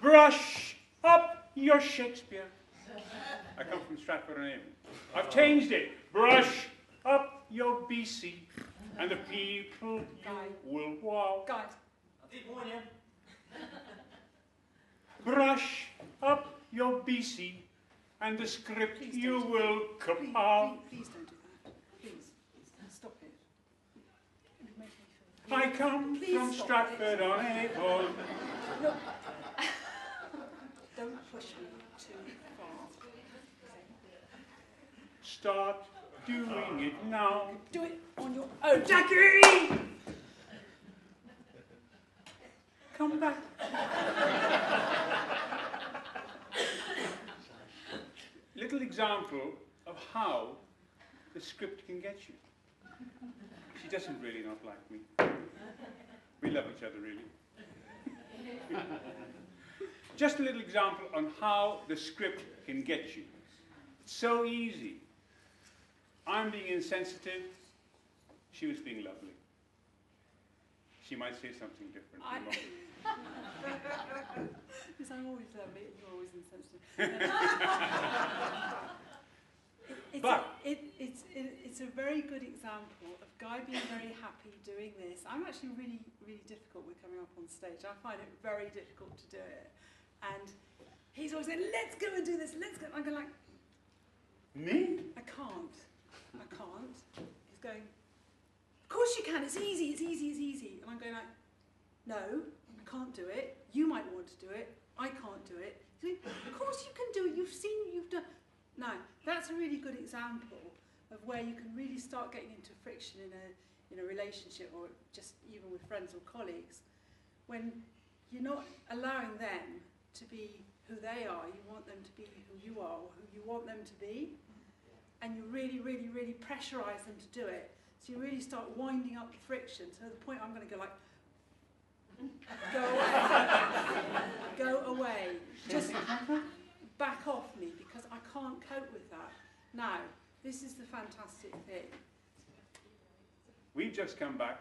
Brush up your Shakespeare. I come from Stratford-on-Avon. I've changed it. Brush up your BC, and the people will wow. Guys. I did warn you. Brush up your BC, and the script you will kapow. Please don't do that. Please. Stop it. I come from Stratford-on-Avon. Look. Don't push me too far. Start doing it now. Do it on your own. Jackie! Come back. Little example of how the script can get you. She doesn't really not like me. We love each other, really. Just a little example on how the script can get you. It's so easy. I'm being insensitive. She was being lovely. She might say something different. Because I'm always lovely and you're always insensitive. It's a very good example of Guy being very happy doing this. I'm actually really, really difficult with coming up on stage. I find it very difficult to do it. And he's always saying, let's go and do this, let's go. I'm going like, me? I can't. He's going, of course you can, it's easy, it's easy, it's easy. And I'm going like, no, I can't do it. You might want to do it. I can't do it. He's going, of course you can do it. You've seen, you've done. No, that's a really good example of where you can really start getting into friction in a relationship, or just even with friends or colleagues, when you're not allowing them to be who they are. You want them to be who you are, or who you want them to be, and you really, really, really pressurize them to do it. So you really start winding up the friction. So at the point I'm going to go like, go away, just back off me, because I can't cope with that. Now, this is the fantastic thing. We've just come back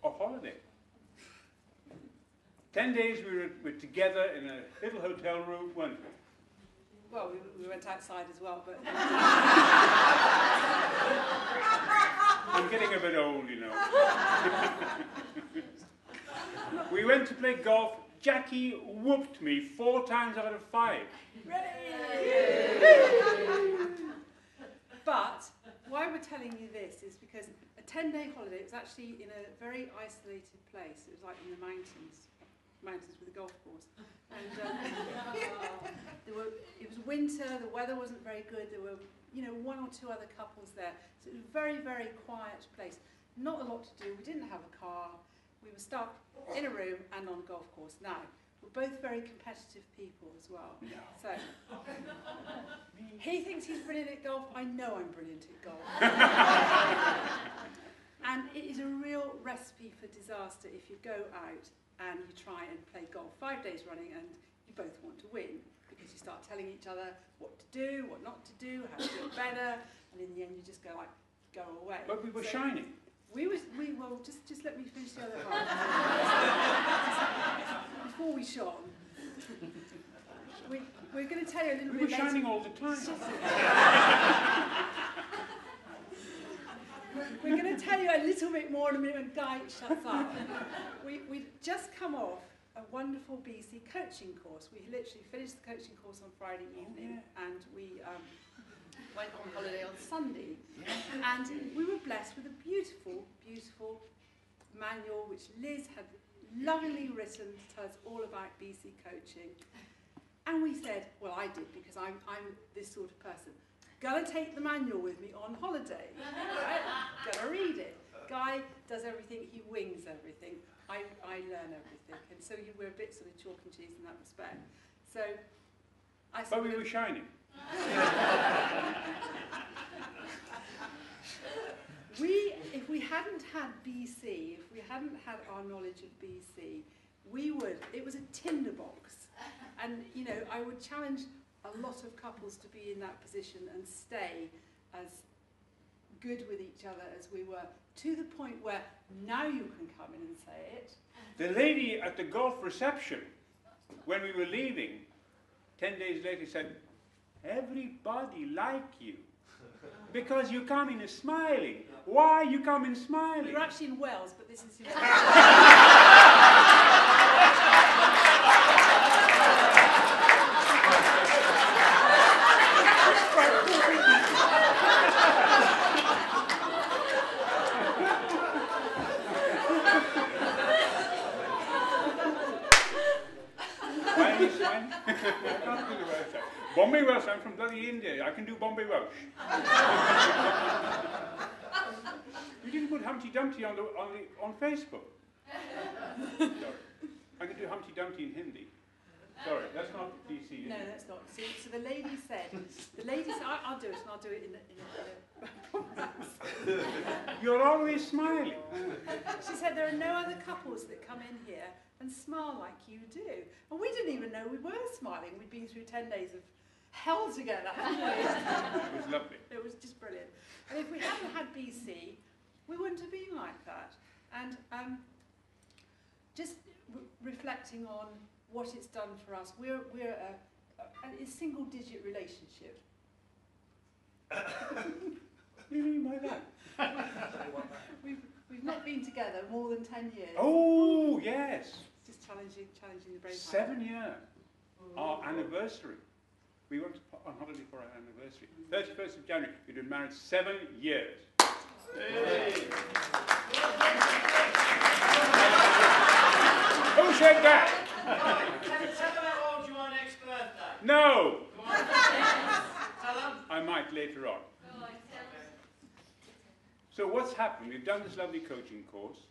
off holiday. 10 days we were together in a little hotel room, weren't we? Well, we went outside as well, but... I'm getting a bit old, you know. We went to play golf. Jackie whooped me 4 times out of 5. But why we're telling you this is because a 10-day holiday, it was actually in a very isolated place. It was like in the mountains with a golf course. And it was winter, the weather wasn't very good, there were 1 or 2 other couples there. So it was a very, very quiet place. Not a lot to do, we didn't have a car, we were stuck in a room and on a golf course. Now, we're both very competitive people as well. No. So, he thinks he's brilliant at golf, I know I'm brilliant at golf. And it is a real recipe for disaster if you go out and you try and play golf 5 days running and you both want to win, because you start telling each other what to do, what not to do, how to do it better, and in the end you just go like, go away. But we were shining. Well, just let me finish the other half. Before we shone, we're going to tell you a little bit later. We were shining all the time. We're going to tell you a little bit more in a minute when Guy shuts up. We've just come off a wonderful BC coaching course. We literally finished the coaching course on Friday evening, and we went on holiday on Sunday. And we were blessed with a beautiful, beautiful manual which Liz had lovingly written to tell us all about BC coaching. And we said, well, I did, because I'm this sort of person. Gonna take the manual with me on holiday, right? Gonna read it. Guy does everything, he wings everything. I learn everything, and so we're a bit sort of chalk and cheese in that respect. So, I said, but we were shining. If we hadn't had BC, if we hadn't had our knowledge of BC, it was a tinderbox. And, I would challenge a lot of couples to be in that position and stay as good with each other as we were, to the point where now you can come in and say it. The lady at the golf reception when we were leaving, 10 days later he said, everybody like you. Because you come in smiling. Why you come in smiling? We were actually in Wales, but this is... Why are you smiling? I can't do the Welsh accent. Bombay Welsh, I'm from bloody India. I can do Bombay Welsh. You didn't put Humpty Dumpty on Facebook. Sorry. I can do Humpty Dumpty in Hindi. Sorry, that's not DC. No, that's not. So the lady said, I'll do it, and I'll do it in a You're always smiling. She said there are no other couples that come in here and smile like you do. And we didn't even know we were smiling. We'd been through 10 days of hell together, hadn't we? It was lovely. It was just brilliant. And if we hadn't had BC, we wouldn't have been like that. And just reflecting on what it's done for us, we're a single-digit relationship. What do you mean by that? We've not been together more than 10 years. Oh, yes. Just challenging the brain. 7 years. Our anniversary. We went on holiday for our anniversary. 31st of January. We've been married 7 years. Hey. Who said that? Tell them how old you are next birthday. No. Tell them. I might later on. So what's happened? We've done this lovely coaching course,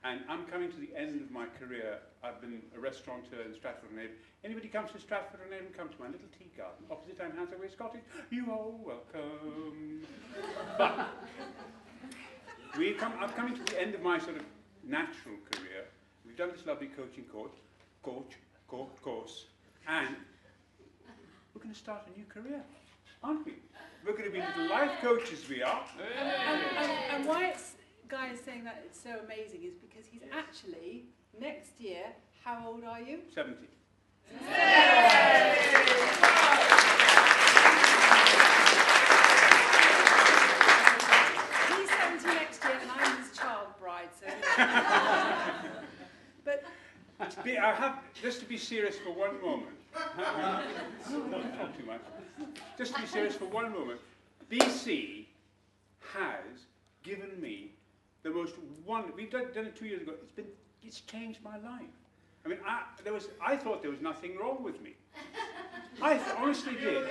and I'm coming to the end of my career. I've been a restaurateur in Stratford-on-Avon. Anybody comes to Stratford-on-Avon, come to my little tea garden, opposite I'm Hathaway Cottage. You are welcome. But I'm coming to the end of my sort of natural career. We've done this lovely coaching course, and we're going to start a new career, aren't we? We're going to be little life coaches, we are. And why Guy is saying that it's so amazing is because he's actually, next year, how old are you? 70. He's 70 next year and I'm his child bride, so... But... I have, just to be serious for one moment, not talk too much, just to be serious for one moment, BC has given me the most wonderful, we've done it 2 years ago, it's changed my life. I mean, I thought there was nothing wrong with me. I honestly did.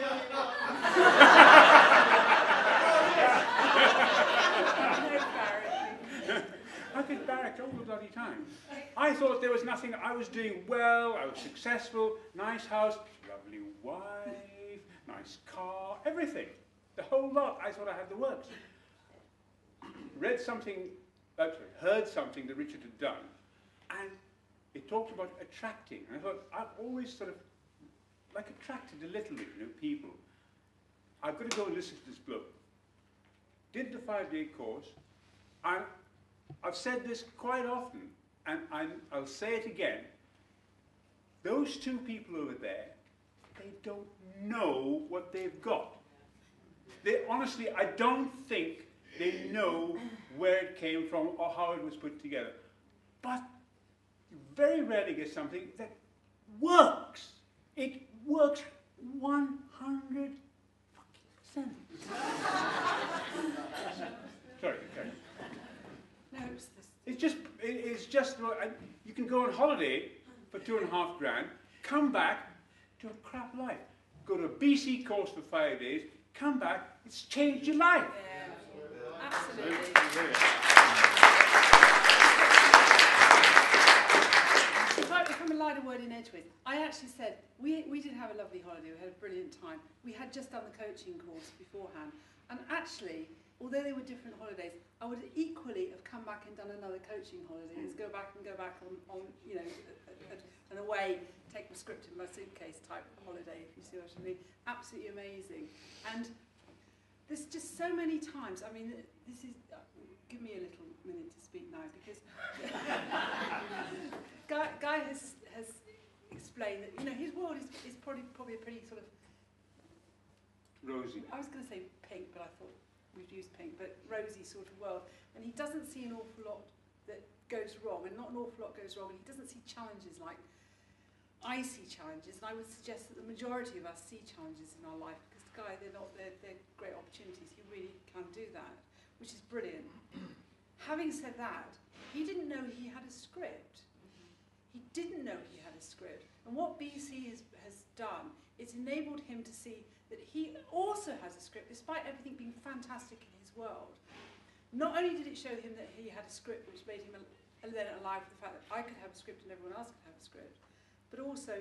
I get barracked all the bloody time. I thought there was nothing, I was doing well, I was successful, nice house, lovely wife, nice car, everything. The whole lot, I thought I had the works. Heard something that Richard had done, and it talked about attracting. And I thought, I've always sort of, like, attracted a little bit, people. I've got to go and listen to this bloke. Did the 5-day course, and I've said this quite often, and I'll say it again. Those two people over there, they don't know what they've got. They honestly, I don't think they know where it came from or how it was put together. But you very rarely get something that works. It works 100%. Sorry. No, it's just, you can go on holiday for 2.5 grand, come back to a crap life. Go to a BC course for 5 days, come back, it's changed your life. Yeah, absolutely. If I'm a lighter word in Edgeworth, I actually said, we did have a lovely holiday, we had a brilliant time. We had just done the coaching course beforehand, and actually, although they were different holidays, I would equally have come back and done another coaching holiday, go back on an away, take my script in my suitcase type holiday, if you see what I mean. Absolutely amazing. And there's just so many times, I mean, this is, give me a little minute to speak now, because Guy has explained that probably a pretty sort of, Rosy. I was going to say pink, but I thought we'd use pink, but rosy sort of world. And he doesn't see an awful lot that goes wrong, and not an awful lot goes wrong, and he doesn't see challenges like I see challenges, and I would suggest that the majority of us see challenges in our life, because the guy, they're great opportunities. He really can do that, which is brilliant. Having said that, he didn't know he had a script. He didn't know he had a script. And what BC has done is enabled him to see that he also has a script, despite everything being fantastic in his world. Not only did it show him that he had a script, which made him then alive with the fact that I could have a script and everyone else could have a script, but also,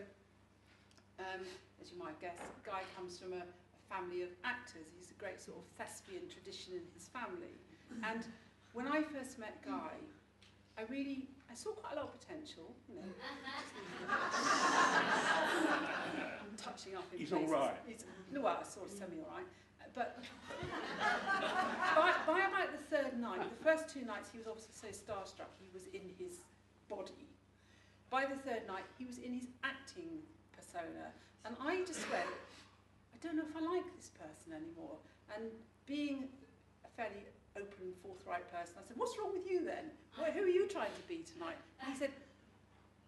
as you might guess, Guy comes from a family of actors. He's a great sort of thespian tradition in his family. And when I first met Guy, I saw quite a lot of potential, you know. I'm touching up in He's places. all right. Well, sort of semi-all right. But by about the third night, the first 2 nights he was obviously so starstruck he was in his body. By the third night he was in his acting persona. And I just went, I don't know if I like this person anymore. And being a fairly open, forthright person, I said, what's wrong with you then? Who are you trying to be tonight? And he said,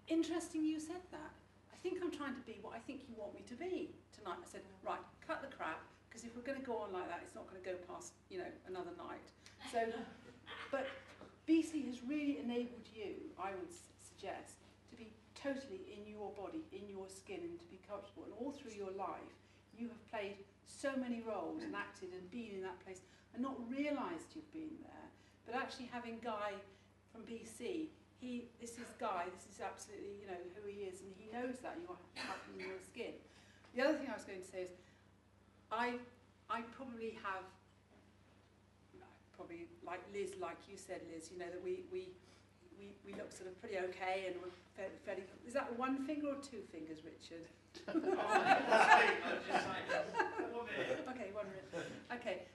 interesting you said that. I think I'm trying to be what I think you want me to be tonight. I said, right, cut the crap, because if we're going to go on like that, it's not going to go past, you know, another night. So, but BC has really enabled you, I would suggest, to be totally in your body, in your skin, and to be comfortable. And all through your life, you have played so many roles and acted and been in that place and not realised you've been there. But actually having Guy from BC, this is Guy, this is absolutely, you know, who he is, and he knows that you're happy in your skin. The other thing I was going to say is, I probably have, probably like Liz, like you said, Liz, you know, that we look sort of pretty okay, and we're fairly, is that 1 finger or 2 fingers, Richard? Okay, 1 minute. Okay.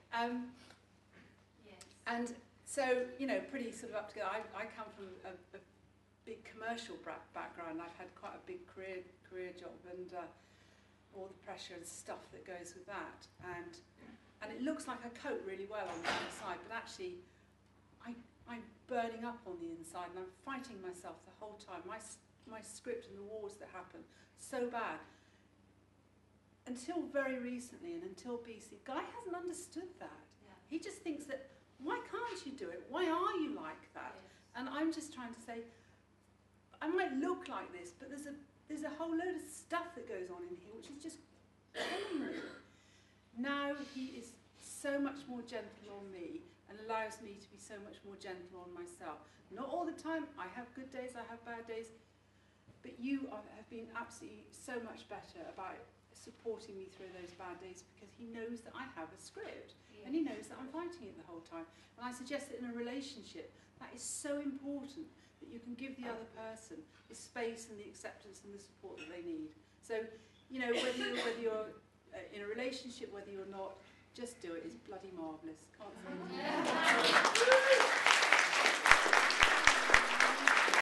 Yes. And so, you know, pretty sort of up together. I come from a big commercial background. I've had quite a big career job, and all the pressure and stuff that goes with that. And it looks like I cope really well on the outside, but actually I'm burning up on the inside, and I'm fighting myself the whole time. My script and the wars that happen, so bad. Until very recently, and until BC, Guy hasn't understood that. Yeah. He just thinks that, why can't you do it? Why are you like that? Yes. And I'm just trying to say, I might look like this, but there's a whole load of stuff that goes on in here which is just killing me. Now he is so much more gentle on me and allows me to be so much more gentle on myself. Not all the time. I have good days, I have bad days, but you have been absolutely so much better about supporting me through those bad days, because he knows that I have a script. Yeah. And he knows that I'm fighting it the whole time. And I suggest that in a relationship, that is so important, that you can give the other person the space and the acceptance and the support that they need. So, you know, whether you're in a relationship, whether you're not, just do it. It's bloody marvellous. Can't say anything.